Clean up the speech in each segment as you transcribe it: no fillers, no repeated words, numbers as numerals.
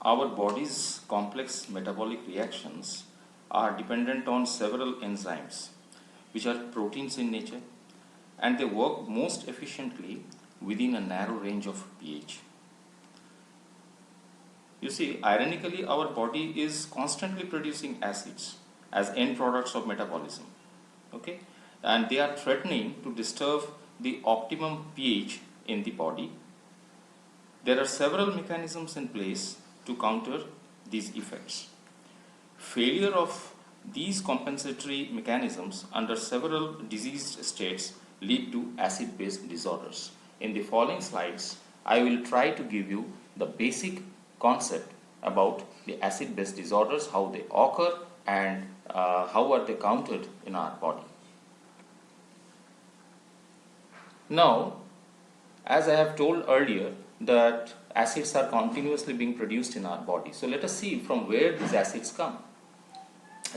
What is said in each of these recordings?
our body's complex metabolic reactions are dependent on several enzymes, which are proteins in nature, and they work most efficiently within a narrow range of pH. You see, ironically, our body is constantly producing acids as end products of metabolism. Okay, and they are threatening to disturb the optimum pH in the body. There are several mechanisms in place to counter these effects. Failure of these compensatory mechanisms under several diseased states lead to acid-base disorders. In the following slides, I will try to give you the basic concept about the acid-base disorders, how they occur, and how are they countered in our body. Now, as I have told earlier, that acids are continuously being produced in our body. So let us see from where these acids come.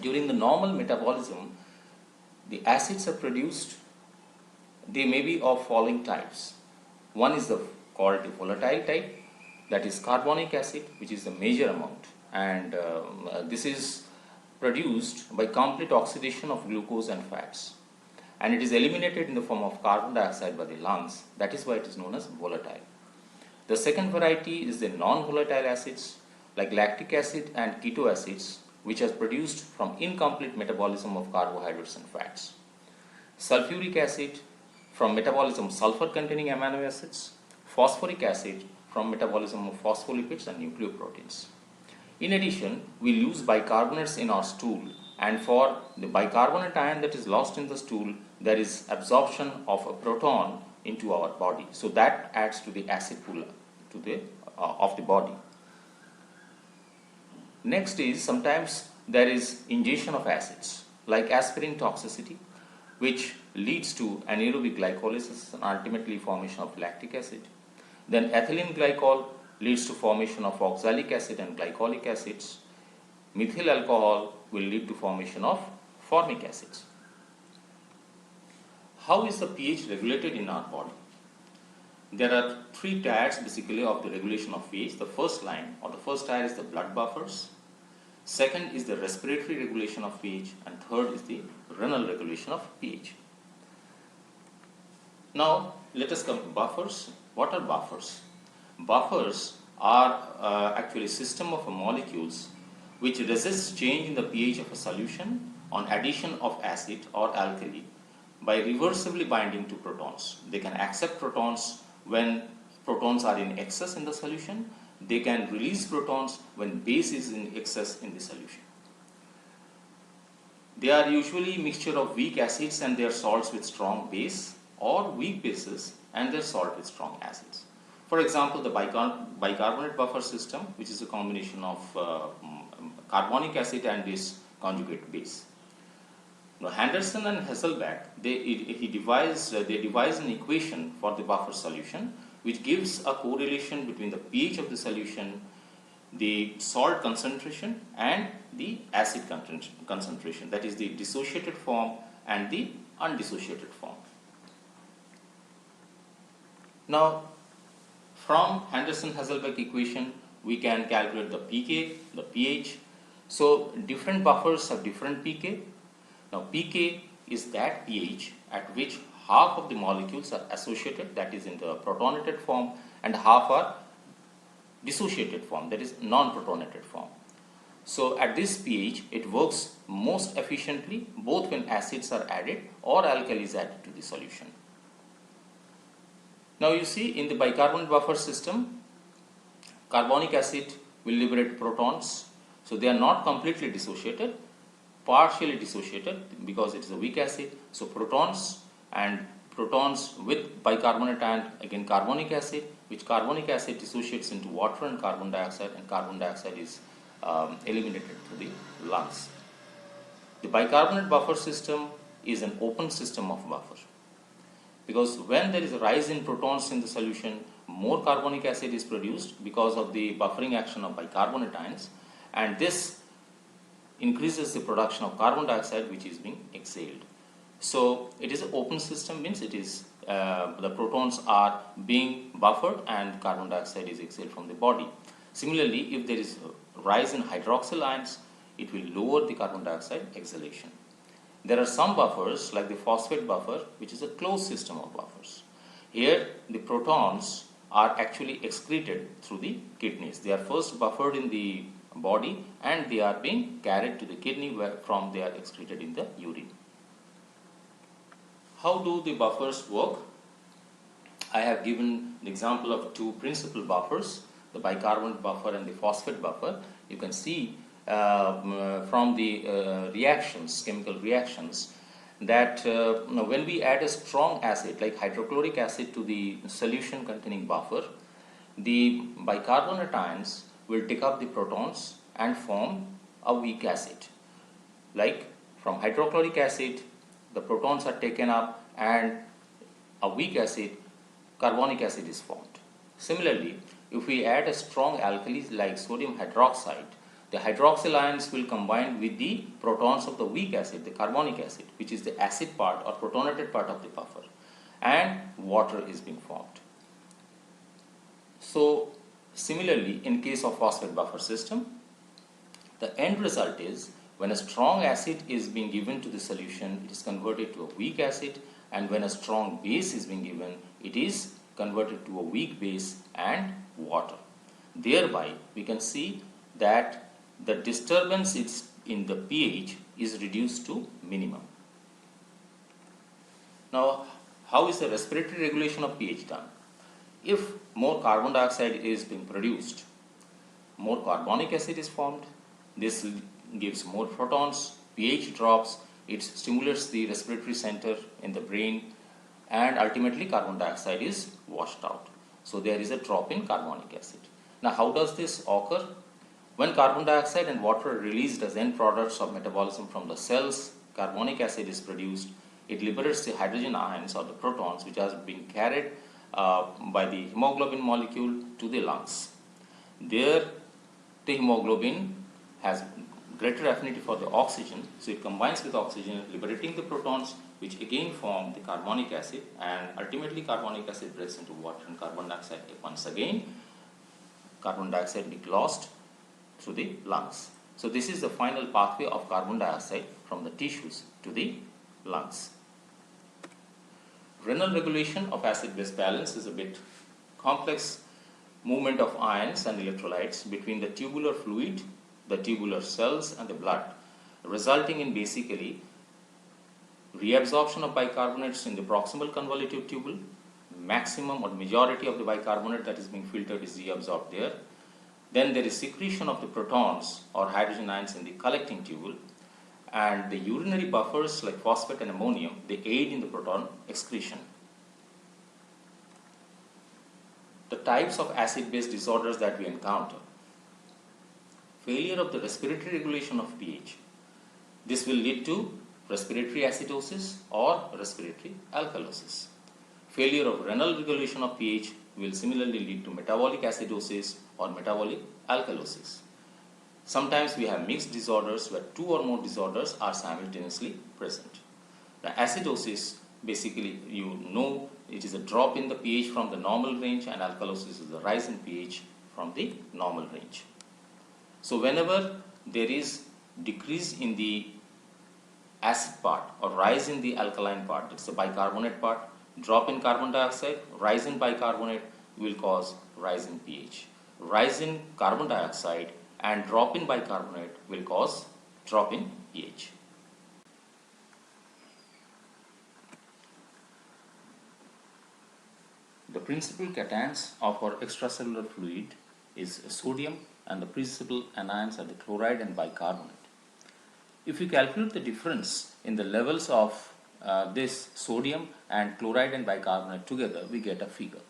During the normal metabolism, the acids are produced, they may be of following types. One is called the volatile type, that is carbonic acid, which is the major amount, and this is produced by complete oxidation of glucose and fats, and it is eliminated in the form of carbon dioxide by the lungs. That is why it is known as volatile. The second variety is the non-volatile acids like lactic acid and keto acids, which are produced from incomplete metabolism of carbohydrates and fats. Sulfuric acid from metabolism of sulfur-containing amino acids. Phosphoric acid from metabolism of phospholipids and nucleoproteins. In addition, we lose bicarbonates in our stool, and for the bicarbonate ion that is lost in the stool, there is absorption of a proton into our body. So that adds to the acid pool of the body. Next is sometimes there is ingestion of acids like aspirin toxicity, which leads to anaerobic glycolysis and ultimately formation of lactic acid. Then ethylene glycol leads to formation of oxalic acid and glycolic acids. Methyl alcohol will lead to formation of formic acids. How is the pH regulated in our body? There are three tiers basically of the regulation of pH. The first line or the first tier is the blood buffers. Second is the respiratory regulation of pH, and third is the renal regulation of pH. Now let us come to buffers. What are buffers? Buffers are actually a system of molecules which resist change in the pH of a solution on addition of acid or alkali by reversibly binding to protons. They can accept protons when protons are in excess in the solution. They can release protons when base is in excess in the solution. They are usually mixture of weak acids and their salts with strong base, or weak bases and their salt with strong acids. For example, the bicarbonate buffer system, which is a combination of carbonic acid and this conjugate base. Now, Henderson and Hasselbalch, they devised an equation for the buffer solution, which gives a correlation between the pH of the solution, the salt concentration, and the acid concentration, that is the dissociated form and the undissociated form. Now, from Henderson-Hasselbalch equation, we can calculate the pK, the pH. So, different buffers have different pK. Now, pK is that pH at which half of the molecules are associated, that is in the protonated form, and half are dissociated form, that is non-protonated form. So, at this pH, it works most efficiently both when acids are added or alkalis added to the solution. Now, you see in the bicarbonate buffer system, carbonic acid will liberate protons. So, they are not completely dissociated, partially dissociated because it is a weak acid. So, protons with bicarbonate ion, again carbonic acid, which carbonic acid dissociates into water and carbon dioxide is eliminated through the lungs. The bicarbonate buffer system is an open system of buffer, because when there is a rise in protons in the solution, more carbonic acid is produced because of the buffering action of bicarbonate ions, and this increases the production of carbon dioxide, which is being exhaled. So it is an open system, means it is the protons are being buffered and carbon dioxide is exhaled from the body. Similarly, if there is a rise in hydroxyl ions, it will lower the carbon dioxide exhalation. There are some buffers like the phosphate buffer, which is a closed system of buffers. Here the protons are actually excreted through the kidneys. They are first buffered in the body and they are being carried to the kidney where from they are excreted in the urine. How do the buffers work? I have given the example of two principal buffers, the bicarbonate buffer and the phosphate buffer. You can see from the reactions, chemical reactions, that when we add a strong acid like hydrochloric acid to the solution containing buffer, the bicarbonate ions will take up the protons and form a weak acid. Like from hydrochloric acid, the protons are taken up and a weak acid, carbonic acid, is formed. Similarly, if we add a strong alkali like sodium hydroxide, the hydroxyl ions will combine with the protons of the weak acid, the carbonic acid, which is the acid part or protonated part of the buffer, and water is being formed. So, similarly, in case of phosphate buffer system, the end result is when a strong acid is being given to the solution, it is converted to a weak acid, and when a strong base is being given, it is converted to a weak base and water. Thereby, we can see that the disturbance in the pH is reduced to minimum. Now, how is the respiratory regulation of pH done? If more carbon dioxide is being produced, more carbonic acid is formed. This gives more protons, pH drops, it stimulates the respiratory center in the brain, and ultimately carbon dioxide is washed out. So there is a drop in carbonic acid. Now, how does this occur? When carbon dioxide and water are released as end products of metabolism from the cells, carbonic acid is produced. It liberates the hydrogen ions or the protons, which are being carried by the hemoglobin molecule to the lungs. There, the hemoglobin has greater affinity for the oxygen, so it combines with oxygen, liberating the protons, which again form the carbonic acid, and ultimately carbonic acid breaks into water and carbon dioxide. Once again, carbon dioxide is lost through the lungs. So this is the final pathway of carbon dioxide from the tissues to the lungs. Renal regulation of acid-base balance is a bit complex movement of ions and electrolytes between the tubular fluid, the tubular cells and the blood, resulting in basically reabsorption of bicarbonates in the proximal convolutive tubule. Maximum or majority of the bicarbonate that is being filtered is reabsorbed there. Then there is secretion of the protons or hydrogen ions in the collecting tubule, and the urinary buffers like phosphate and ammonium, they aid in the proton excretion. The types of acid-base disorders that we encounter. Failure of the respiratory regulation of pH. This will lead to respiratory acidosis or respiratory alkalosis. Failure of renal regulation of pH will similarly lead to metabolic acidosis or metabolic alkalosis. Sometimes we have mixed disorders where two or more disorders are simultaneously present. The acidosis, basically you know, it is a drop in the pH from the normal range, and alkalosis is a rise in pH from the normal range. So whenever there is decrease in the acid part or rise in the alkaline part, it's the bicarbonate part, drop in carbon dioxide, rise in bicarbonate will cause rise in pH. Rise in carbon dioxide and drop in bicarbonate will cause drop in pH. The principal cations of our extracellular fluid is sodium, and the principal anions are the chloride and bicarbonate. If you calculate the difference in the levels of this sodium and chloride and bicarbonate together, we get a figure.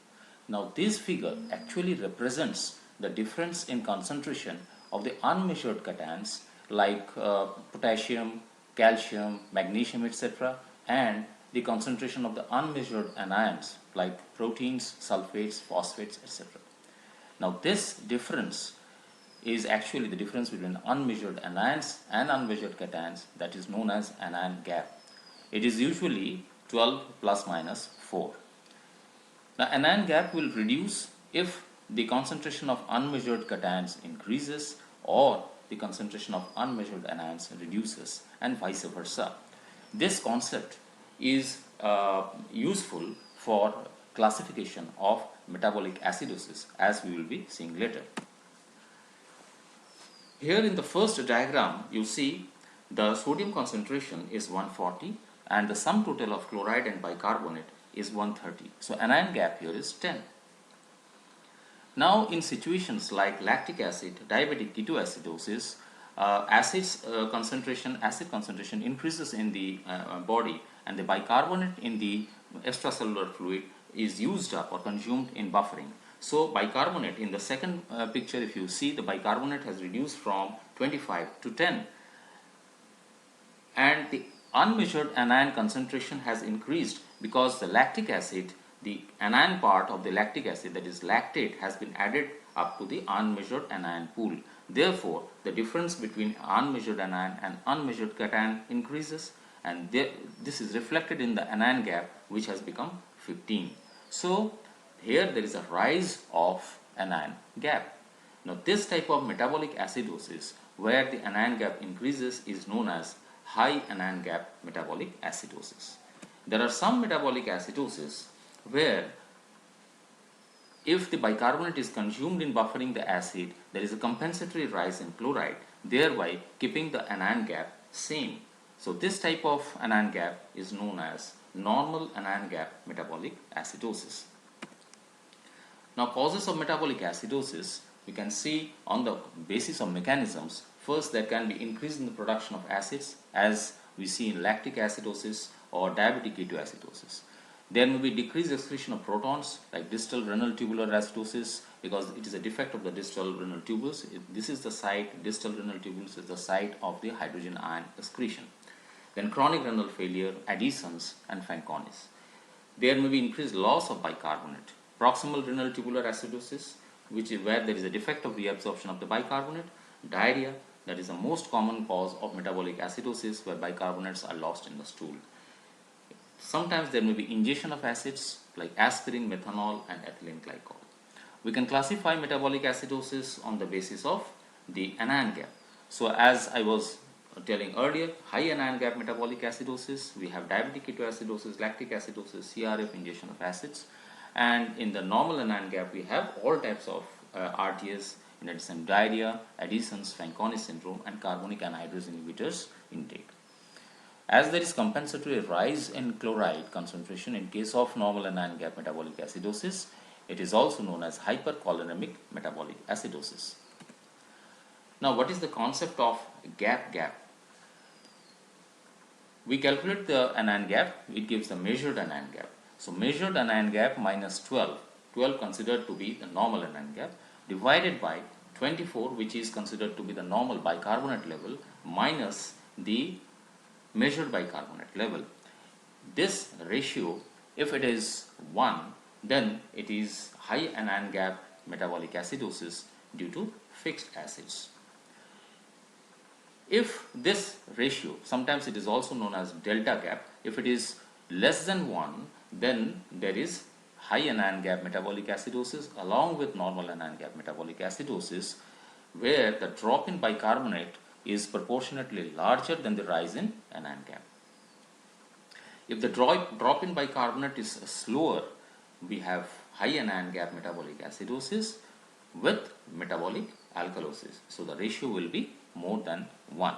Now this figure actually represents the difference in concentration of the unmeasured cations like potassium, calcium, magnesium, etc., and the concentration of the unmeasured anions like proteins, sulfates, phosphates, etc. Now this difference is actually the difference between unmeasured anions and unmeasured cations, that is known as anion gap. It is usually 12 plus minus 4. Now anion gap will reduce if the concentration of unmeasured cations increases or the concentration of unmeasured anions reduces, and vice versa. This concept is useful for classification of metabolic acidosis, as we will be seeing later. Here in the first diagram, you see the sodium concentration is 140 and the sum total of chloride and bicarbonate is 130. So anion gap here is 10. Now in situations like lactic acid, diabetic ketoacidosis, acid concentration increases in the body, and the bicarbonate in the extracellular fluid is used up or consumed in buffering. So bicarbonate in the second picture, if you see, the bicarbonate has reduced from 25 to 10, and the unmeasured anion concentration has increased because the lactic acid, the anion part of the lactic acid, that is lactate, has been added up to the unmeasured anion pool. Therefore, the difference between unmeasured anion and unmeasured cation increases, and this is reflected in the anion gap, which has become 15. So here there is a rise of anion gap. Now this type of metabolic acidosis where the anion gap increases is known as high anion gap metabolic acidosis. There are some metabolic acidosis where if the bicarbonate is consumed in buffering the acid, there is a compensatory rise in chloride, thereby keeping the anion gap same. So this type of anion gap is known as normal anion gap metabolic acidosis. Now causes of metabolic acidosis we can see on the basis of mechanisms. First, there can be increase in the production of acids, as we see in lactic acidosis or diabetic ketoacidosis. There may be decreased excretion of protons like distal renal tubular acidosis, because it is a defect of the distal renal tubules. This is the site, distal renal tubules is the site of the hydrogen ion excretion. Then chronic renal failure, Addison's and Fanconi's. There may be increased loss of bicarbonate. Proximal renal tubular acidosis, which is where there is a defect of reabsorption of the bicarbonate. Diarrhea, that is the most common cause of metabolic acidosis, where bicarbonates are lost in the stool. Sometimes there may be ingestion of acids like aspirin, methanol and ethylene glycol. We can classify metabolic acidosis on the basis of the anion gap. So as I was telling earlier, high anion gap metabolic acidosis, we have diabetic ketoacidosis, lactic acidosis, CRF, ingestion of acids, and in the normal anion gap we have all types of RTS, in addition diarrhea, Addison's, Fanconi syndrome and carbonic anhydrase inhibitors intake. As there is compensatory rise in chloride concentration in case of normal anion gap metabolic acidosis, it is also known as hypercholeremic metabolic acidosis. Now what is the concept of gap? We calculate the anion gap, it gives the measured anion gap. So measured anion gap minus 12 considered to be the normal anion gap, divided by 24, which is considered to be the normal bicarbonate level, minus the measured bicarbonate level. This ratio, if it is 1, then it is high anion gap metabolic acidosis due to fixed acids. If this ratio, sometimes it is also known as delta gap, if it is less than 1, then there is high anion gap metabolic acidosis along with normal anion gap metabolic acidosis, where the drop in bicarbonate is proportionately larger than the rise in anion gap. If the drop in bicarbonate is slower, we have high anion gap metabolic acidosis with metabolic alkalosis. So the ratio will be more than 1.